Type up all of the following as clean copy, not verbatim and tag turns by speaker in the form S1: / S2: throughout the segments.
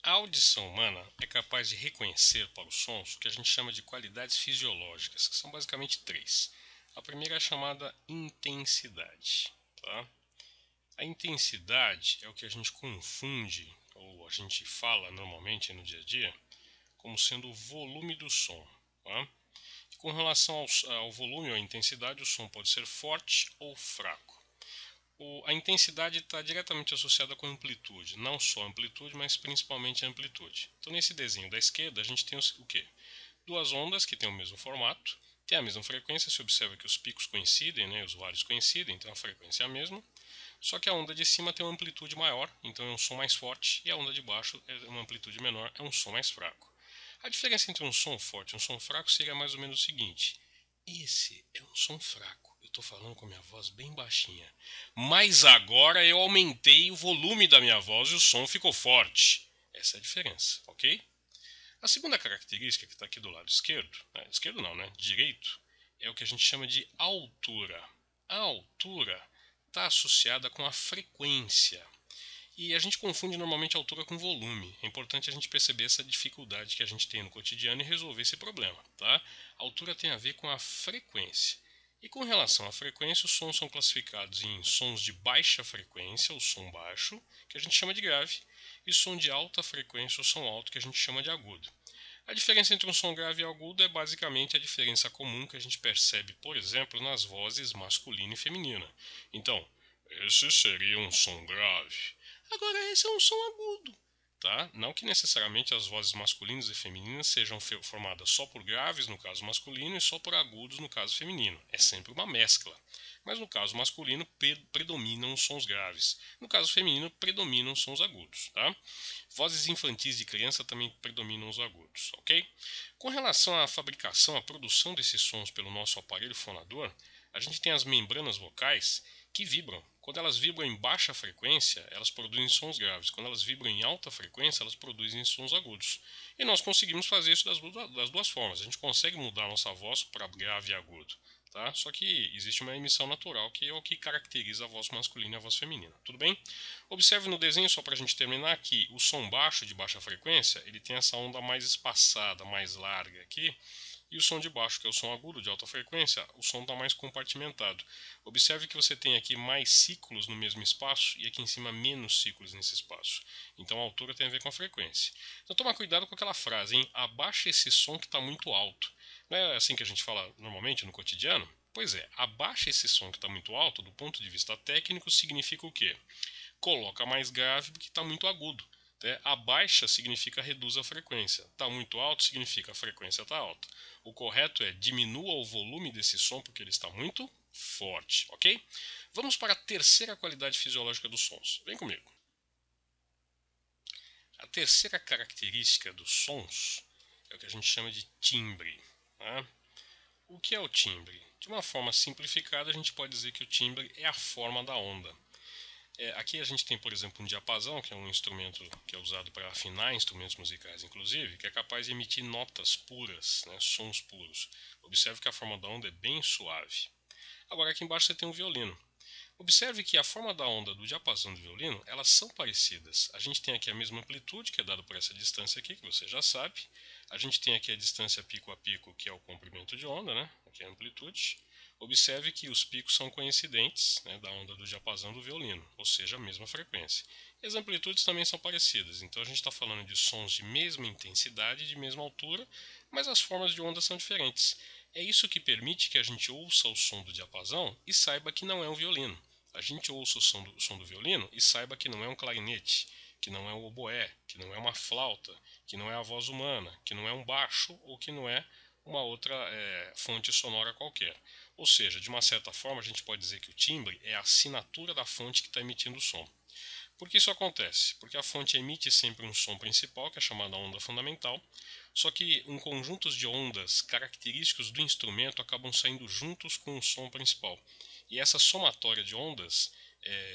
S1: A audição humana é capaz de reconhecer para os sons o que a gente chama de qualidades fisiológicas, que são basicamente três. A primeira é a chamada intensidade. Tá? A intensidade é o que a gente confunde, ou a gente fala normalmente no dia a dia, como sendo o volume do som. Tá? Com relação ao volume ou à intensidade, o som pode ser forte ou fraco. A intensidade está diretamente associada com a amplitude, não só a amplitude, mas principalmente a amplitude. Então, nesse desenho da esquerda, a gente tem o quê? Duas ondas que têm o mesmo formato, têm a mesma frequência, se observa que os picos coincidem, né, os vales coincidem, então a frequência é a mesma, só que a onda de cima tem uma amplitude maior, então é um som mais forte, e a onda de baixo é uma amplitude menor, é um som mais fraco. A diferença entre um som forte e um som fraco seria mais ou menos o seguinte: esse é um som fraco. Eu estou falando com a minha voz bem baixinha. Mas agora eu aumentei o volume da minha voz e o som ficou forte. Essa é a diferença, ok? A segunda característica que está aqui do lado esquerdo, esquerdo não, né? Direito, é o que a gente chama de altura. A altura está associada com a frequência. E a gente confunde normalmente altura com volume. É importante a gente perceber essa dificuldade que a gente tem no cotidiano e resolver esse problema. Tá? A altura tem a ver com a frequência. E com relação à frequência, os sons são classificados em sons de baixa frequência, ou som baixo, que a gente chama de grave, e som de alta frequência, ou som alto, que a gente chama de agudo. A diferença entre um som grave e agudo é basicamente a diferença comum que a gente percebe, por exemplo, nas vozes masculina e feminina. Então, esse seria um som grave. Agora, esse é um som agudo. Tá? Não que necessariamente as vozes masculinas e femininas sejam formadas só por graves no caso masculino e só por agudos no caso feminino. É sempre uma mescla. Mas no caso masculino predominam os sons graves. No caso feminino predominam os sons agudos. Tá? Vozes infantis de criança também predominam os agudos, ok? Com relação à fabricação, à produção desses sons pelo nosso aparelho fonador, a gente tem as membranas vocais que vibram. Quando elas vibram em baixa frequência, elas produzem sons graves. Quando elas vibram em alta frequência, elas produzem sons agudos. E nós conseguimos fazer isso das duas formas. A gente consegue mudar a nossa voz para grave e agudo. Tá? Só que existe uma emissão natural que é o que caracteriza a voz masculina e a voz feminina. Tudo bem? Observe no desenho, só para a gente terminar, que o som baixo de baixa frequência ele tem essa onda mais espaçada, mais larga aqui. E o som de baixo, que é o som agudo de alta frequência, o som está mais compartimentado. Observe que você tem aqui mais ciclos no mesmo espaço e aqui em cima menos ciclos nesse espaço. Então a altura tem a ver com a frequência. Então toma cuidado com aquela frase, hein? Abaixa esse som que está muito alto. Não é assim que a gente fala normalmente no cotidiano? Pois é, abaixa esse som que está muito alto, do ponto de vista técnico, significa o quê? Coloca mais grave porque está muito agudo. Abaixa significa reduz a frequência. Está muito alto significa a frequência está alta. O correto é diminua o volume desse som porque ele está muito forte, ok? Vamos para a terceira qualidade fisiológica dos sons. Vem comigo. A terceira característica dos sons é o que a gente chama de timbre. Tá? O que é o timbre? De uma forma simplificada, a gente pode dizer que o timbre é a forma da onda. Aqui a gente tem, por exemplo, um diapasão, que é um instrumento que é usado para afinar instrumentos musicais, inclusive, que é capaz de emitir notas puras, né, sons puros. Observe que a forma da onda é bem suave. Agora aqui embaixo você tem um violino. Observe que a forma da onda do diapasão do violino, elas são parecidas. A gente tem aqui a mesma amplitude, que é dada por essa distância aqui, que você já sabe. A gente tem aqui a distância pico a pico, que é o comprimento de onda, né? Aqui é a amplitude. Observe que os picos são coincidentes, né, da onda do diapasão do violino, ou seja, a mesma frequência. E as amplitudes também são parecidas, então a gente está falando de sons de mesma intensidade, de mesma altura, mas as formas de onda são diferentes. É isso que permite que a gente ouça o som do diapasão e saiba que não é um violino. A gente ouça o som do violino e saiba que não é um clarinete, que não é um oboé, que não é uma flauta, que não é a voz humana, que não é um baixo ou que não é uma outra fonte sonora qualquer. Ou seja, de uma certa forma, a gente pode dizer que o timbre é a assinatura da fonte que está emitindo o som. Por que isso acontece? Porque a fonte emite sempre um som principal, que é chamada onda fundamental, só que um conjunto de ondas característicos do instrumento acabam saindo juntos com o som principal. E essa somatória de ondas,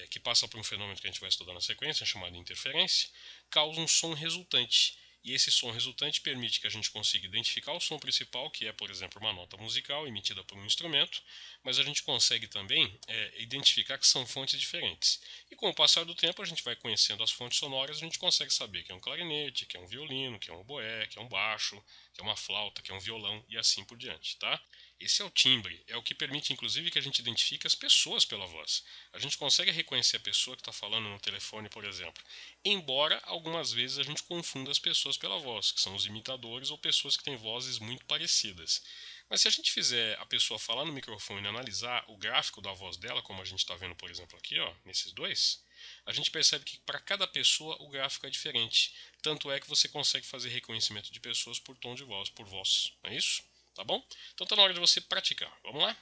S1: que passa por um fenômeno que a gente vai estudar na sequência, chamado interferência, causa um som resultante. e esse som resultante permite que a gente consiga identificar o som principal, que é, por exemplo, uma nota musical emitida por um instrumento, mas a gente consegue também identificar que são fontes diferentes. E com o passar do tempo, a gente vai conhecendo as fontes sonoras, a gente consegue saber que é um clarinete, que é um violino, que é um oboé, que é um baixo, que é uma flauta, que é um violão e assim por diante, tá? Esse é o timbre, é o que permite inclusive que a gente identifique as pessoas pela voz. A gente consegue reconhecer a pessoa que está falando no telefone, por exemplo, embora algumas vezes a gente confunda as pessoas pela voz, que são os imitadores ou pessoas que têm vozes muito parecidas. Mas se a gente fizer a pessoa falar no microfone e analisar o gráfico da voz dela, como a gente está vendo, por exemplo, aqui, ó, nesses dois, a gente percebe que para cada pessoa o gráfico é diferente. Tanto é que você consegue fazer reconhecimento de pessoas por tom de voz, por voz. Não é isso? Tá bom? Então tá na hora de você praticar. Vamos lá?